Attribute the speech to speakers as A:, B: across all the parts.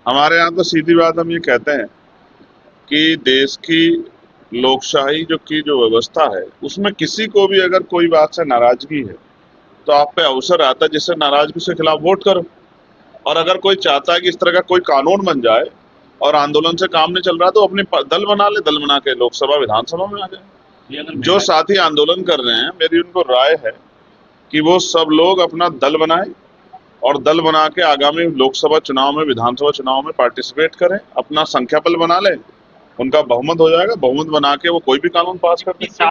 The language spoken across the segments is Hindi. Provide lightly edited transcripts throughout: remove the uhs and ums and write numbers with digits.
A: हमारे यहाँ तो सीधी बात हम ये कहते हैं कि देश की लोकशाही जो व्यवस्था है, उसमें किसी को भी अगर कोई बात से नाराजगी है तो आप पे अवसर आता है जिससे नाराजगी से खिलाफ वोट करो। और अगर कोई चाहता है कि इस तरह का कोई कानून बन जाए और आंदोलन से काम नहीं चल रहा तो अपनी दल बना ले, दल बना के लोकसभा विधानसभा में आ जाए। जो साथी आंदोलन कर रहे हैं, मेरी उनको राय है कि वो सब लोग अपना दल बनाए और दल बना के आगामी लोकसभा चुनाव में, विधानसभा चुनाव में पार्टिसिपेट करें, अपना संख्या बल बना ले, उनका बहुमत हो जाएगा, बहुमत बना के वो कोई भी कानून पास कर देंगे।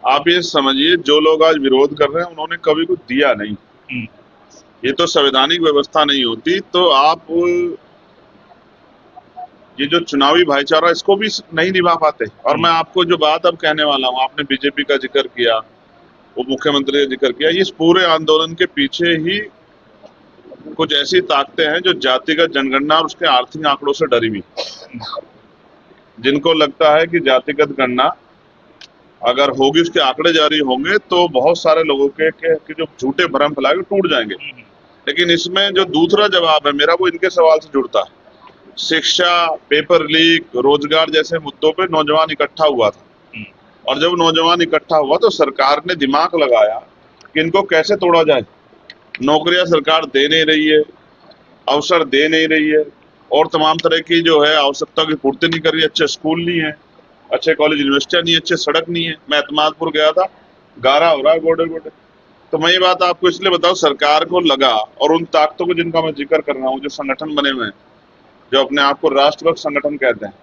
A: आप ये समझिए, जो लोग आज विरोध कर रहे हैं उन्होंने कभी कुछ दिया नहीं। ये तो संवैधानिक व्यवस्था नहीं होती तो आप ये जो चुनावी भाईचारा इसको भी नहीं निभा पाते। और मैं आपको जो बात अब कहने वाला हूँ, आपने बीजेपी का जिक्र किया, वो मुख्यमंत्री का जिक्र किया, इस पूरे आंदोलन के पीछे ही कुछ ऐसी ताकतें हैं जो जातिगत जनगणना और उसके आर्थिक आंकड़ों से डरी हुई, जिनको लगता है कि जातिगत गणना अगर होगी, उसके आंकड़े जारी होंगे तो बहुत सारे लोगों के जो झूठे भ्रम फैलाए टूट जाएंगे। लेकिन इसमें जो दूसरा जवाब है मेरा, वो इनके सवाल से जुड़ता है। शिक्षा, पेपर लीक, रोजगार जैसे मुद्दों पे नौजवान इकट्ठा हुआ था, और जब नौजवान इकट्ठा हुआ तो सरकार ने दिमाग लगाया कि इनको कैसे तोड़ा जाए। नौकरियां सरकार दे नहीं रही है, अवसर दे नहीं रही है, और तमाम तरह की जो है आवश्यकता की पूर्ति नहीं कर रही है। अच्छे स्कूल नहीं है, अच्छे कॉलेज यूनिवर्सिटियां नहीं है, अच्छे सड़क नहीं है। मैं एतमादपुर गया था, गारा हो रहा है गोडे गोडे। तो मैं ये बात आपको इसलिए बताऊं, सरकार को लगा, और उन ताकतों को जिनका मैं जिक्र कर रहा हूँ, जो संगठन बने हुए हैं, जो अपने आप को राष्ट्रभक्त संगठन कहते हैं,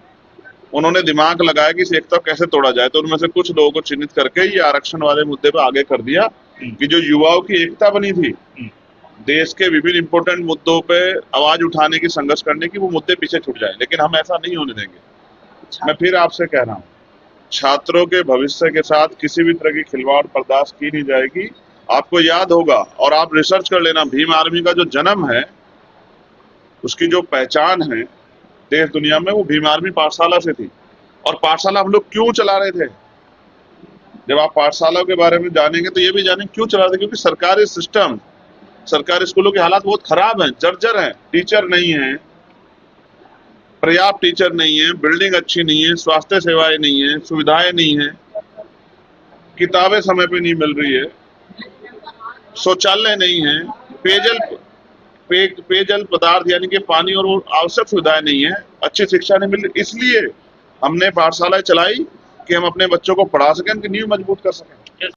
A: उन्होंने दिमाग लगाया कि इस एकता कैसे तोड़ा जाए। तो उनमें से कुछ लोगों को चिन्हित करके ये आरक्षण वाले मुद्दे पे आगे कर दिया कि जो युवाओं की एकता बनी थी, देश के विभिन्न इंपोर्टेंट मुद्दों पे आवाज उठाने की, संघर्ष करने की, वो मुद्दे पीछे छूट जाए। लेकिन हम ऐसा नहीं होने देंगे। मैं फिर आपसे कह रहा हूँ, छात्रों के भविष्य के साथ किसी भी तरह की खिलवाड़ बर्दाश्त की नहीं जाएगी। आपको याद होगा, और आप रिसर्च कर लेना, भीम आर्मी का जो जन्म है, उसकी जो पहचान है देश दुनिया में, वो भीम आर्मी पाठशाला से थी। और पाठशाला हम लोग क्यों चला रहे थे? जब आप पाठशाला के बारे में जानेंगे तो ये भी जानेंगे क्यों चला रहे थे। क्योंकि सरकारी सिस्टम, सरकारी स्कूलों के हालात बहुत खराब हैं, जर्जर हैं। टीचर नहीं है, पर्याप्त टीचर नहीं है, बिल्डिंग अच्छी नहीं है, स्वास्थ्य सेवाएं नहीं है, सुविधाएं नहीं है, किताबें समय पे नहीं मिल रही है, शौचालय नहीं है, पेयजल पदार्थ यानी कि पानी और आवश्यक सुविधाएं नहीं है, अच्छी शिक्षा नहीं मिल रही। इसलिए हमने पाठशालाएं चलाई कि हम अपने बच्चों को पढ़ा सकें, उनकी नींव मजबूत कर सकें।